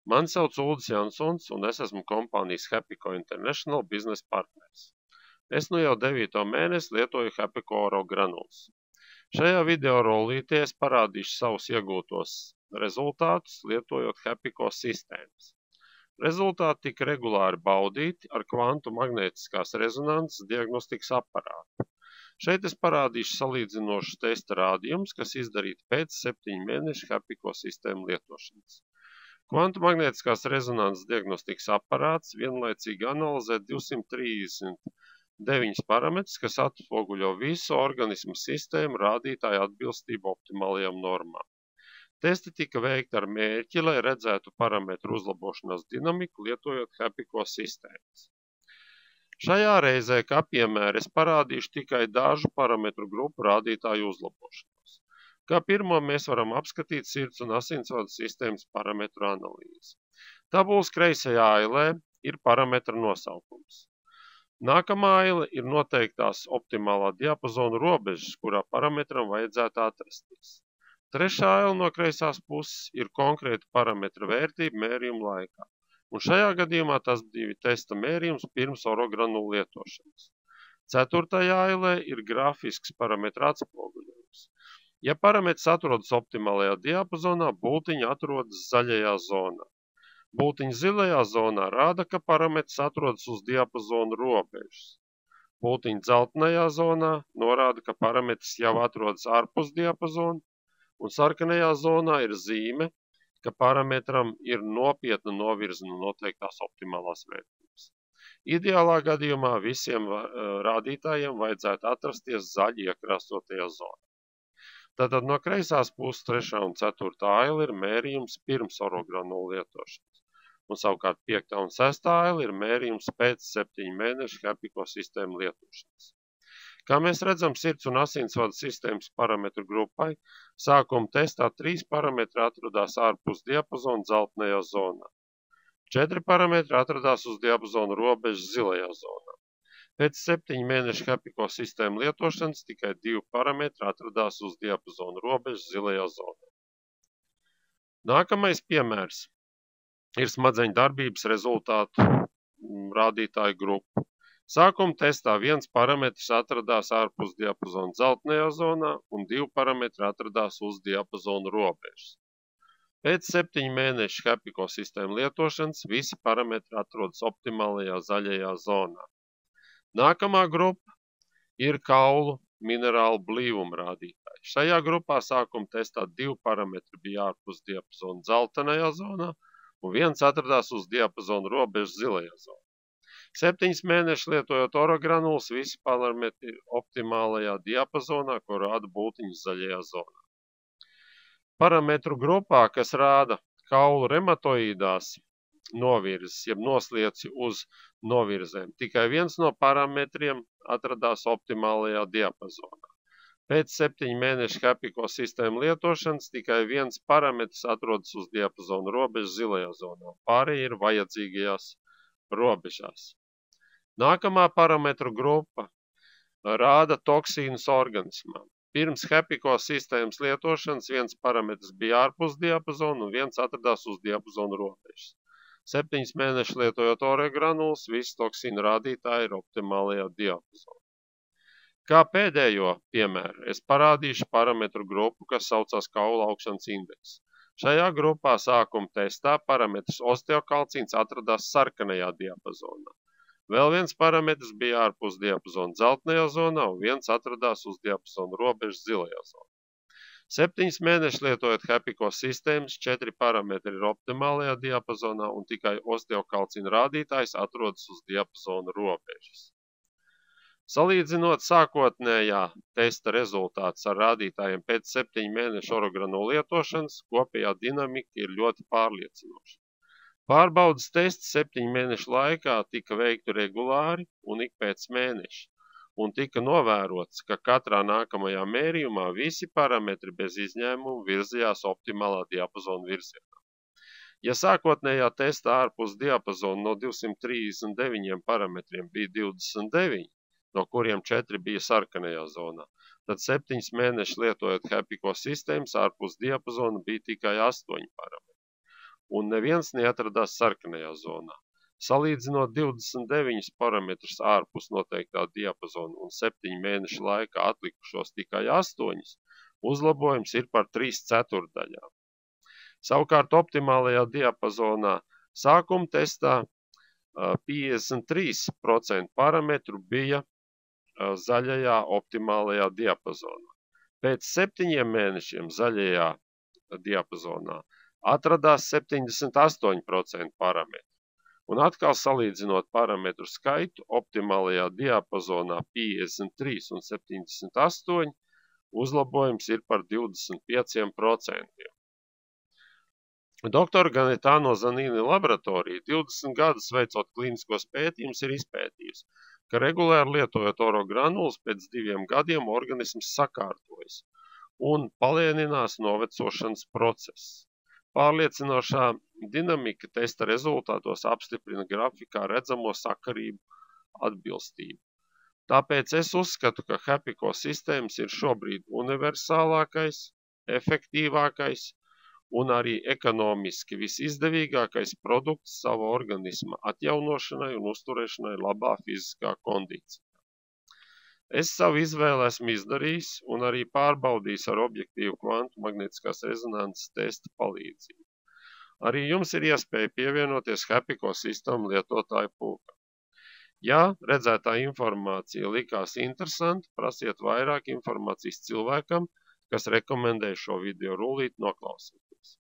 Mani sauc Uldis Jansons, un es esmu kompānijas Happyco International biznesa partners. Es nu jau 9. mēnesi lietoju Happyco oro granulas. Šajā video rollītē es parādīšu savus iegūtos rezultātus, lietojot Happyco sistēmas. Rezultāti tika regulāri baudīti ar kvantu magnētiskās rezonanses diagnostikas aparātu. Šeit es parādīšu salīdzinošus testa rādījumus, kas izdarīti pēc 7 mēnešu Happyco sistēmu lietošanas. Kvantu magnētiskās rezonanses diagnostikas aparāts vienlaicīgi analizē 239 parametrus, kas atspoguļo visu organismu sistēmu rādītāju atbilstību optimālajām normām. Testi tika veikti ar mērķi, lai redzētu parametru uzlabošanās dinamiku, lietojot Happyco sistēmas. Šajā reizē, kā piemēra, es parādīšu tikai dažu parametru grupu rādītāju uzlabošanos. Kā pirmo mēs varam apskatīt sirds un asinsvadu sistēmas parametru analīzi. Tabulas kreisajā ailē ir parametra nosaukums. Nākamā aile ir noteiktās optimālā diapazona robežas, kurā parametram vajadzētu atrasties. Trešā aile no kreisās puses ir konkrēta parametra vērtība mērījuma laikā. Un šajā gadījumā tas bija testa mērījums pirms orogranulu lietošanas. Ceturtajā ailē ir grafisks parametra atspoguļojums. Ja parametrs atrodas optimālajā diapazonā, bultiņa atrodas zaļajā zonā. Bultiņa zilajā zonā rāda, ka parametrs atrodas uz diapazona robežas. Bultiņa dzeltenajā zonā norāda, ka parametrs jau atrodas ārpus diapazona, un sarkanajā zonā ir zīme, ka parametram ir nopietna novirze no noteiktās optimālās vērtības. Ideālā gadījumā visiem rādītājiem vajadzētu atrasties zaļi iekrāsotajā zonā. Tātad no kreisās puses 3. un 4. aila ir mērījums pirms orogranulu lietošanas, un savukārt 5. un 6. aila ir mērījums pēc 7 mēnešu Happyco sistēmu lietošanas. Kā mēs redzam, sirds un asinsvadu sistēmas parametru grupai sākuma testā 3 parametri atradās ārpus diapazona dzeltenajā zonā. 4 parametri atradās uz diapazona robežas zilajā zonā. Pēc 7 mēnešu Happyco sistēmu lietošanas tikai 2 parametri atradās uz diapazona robežas zilajā zonā. Nākamais piemērs ir smadzeņu darbības rezultātu rādītāju grupa. Sākuma testā 1 parametrs atradās ārpus diapazona dzeltenajā zonā un 2 parametri atradās uz diapazona robežas. Pēc 7 mēnešu Happyco sistēmu lietošanas visi parametri atrodas optimālajā zaļajā zonā. Nākamā grupa ir kaulu minerālu blīvuma rādītāji. Šajā grupā sākuma testā 2 parametri bija ārpus diapazona dzeltenajā zonā un 1 atradās uz diapazona robežas zilajā zonā. 7 mēnešus lietojot orogranulas, visi parametri ir optimālajā diapazonā, ko rāda bultiņas zaļajā zonā. Parametru grupā, kas rāda kaulu rematoīdās novirzes, jeb noslieci uz novirzēm, tikai 1 no parametriem atradās optimālajā diapazonā. Pēc 7 mēnešu Happyco sistēmu lietošanas tikai 1 parametrs atrodas uz diapazona robežas zilajā zonā, pārējie ir vajadzīgajās robežās. Nākamā parametru grupa rāda toksīnus organismā. Pirms Happyco sistēmas lietošanas 1 parametrs bija ārpus diapazona un 1 atradās uz diapazona robežas. 7 mēnešus lietojot orogranulas, visi toksīnu rādītāji ir optimālajā diapazonā. Kā pēdējo piemēru es parādīšu parametru grupu, kas saucās kaula augšanas indeks. Šajā grupā sākuma testā parametrs osteokalcīns atradās sarkanajā diapazonā. Vēl 1 parametrs bija ārpus diapazona dzeltenajā zonā un 1 atradās uz diapazona robežas zilajā zonā. 7 mēnešus lietojot Happyco sistēmas, 4 parametri ir optimālajā diapazonā un tikai osteokalcīna rādītājs atrodas uz diapazona robežas. Salīdzinot sākotnējā testa rezultātus ar rādītājiem pēc 7 mēnešu orogranulu lietošanas, kopējā dinamika ir ļoti pārliecinoša. Pārbaudes tests 7 mēnešu laikā tika veikti regulāri un ik pēc mēneša, un tika novērots, ka katrā nākamajā mērījumā visi parametri bez izņēmuma virzījās optimālā diapazona virzienā. Ja sākotnējā testā ārpus diapazona no 239 parametriem bija 29, no kuriem 4 bija sarkanajā zonā, tad 7 mēnešus lietojot Happyco sistēmas ārpus diapazona bija tikai 8 parametri. un neviens neatradās sarkanajā zonā. Salīdzinot 29 parametrus ārpus noteiktā diapazona un 7 mēnešu laikā atlikušos tikai 8, uzlabojums ir par 3/4. Savukārt optimālajā diapazonā sākuma testā 53% parametru bija zaļajā optimālajā diapazonā. Pēc 7 mēnešiem zaļajā diapazonā atradās 78% parametru. Un atkal salīdzinot parametru skaitu, optimālajā diapazonā 53 un 78, uzlabojums ir par 25%. Doktora Gaetano Zanini laboratorija 20 gadus veicot klīniskos pētījumus ir izpētījusi, ka regulāri lietojot orogranulas pēc 2 gadiem organisms sakārtojas un palēninās novecošanas process. Pārliecinošā dinamika testa rezultātos apstiprina grafikā redzamo sakarību atbilstību. Tāpēc es uzskatu, ka HappyCo sistēmas ir šobrīd universālākais, efektīvākais un arī ekonomiski visizdevīgākais produkts sava organisma atjaunošanai un uzturēšanai labā fiziskā kondīcijā. Es savu izvēli esmu izdarījis un arī pārbaudījis ar objektīvu kvantu magnētiskās rezonances testa palīdzību. Arī jums ir iespēja pievienoties HappyCo sistēmu lietotāju pulkam. Ja redzētā informācija likās interesanta, prasiet vairāk informācijas cilvēkam, kas rekomendē šo video rullīti noklausīties.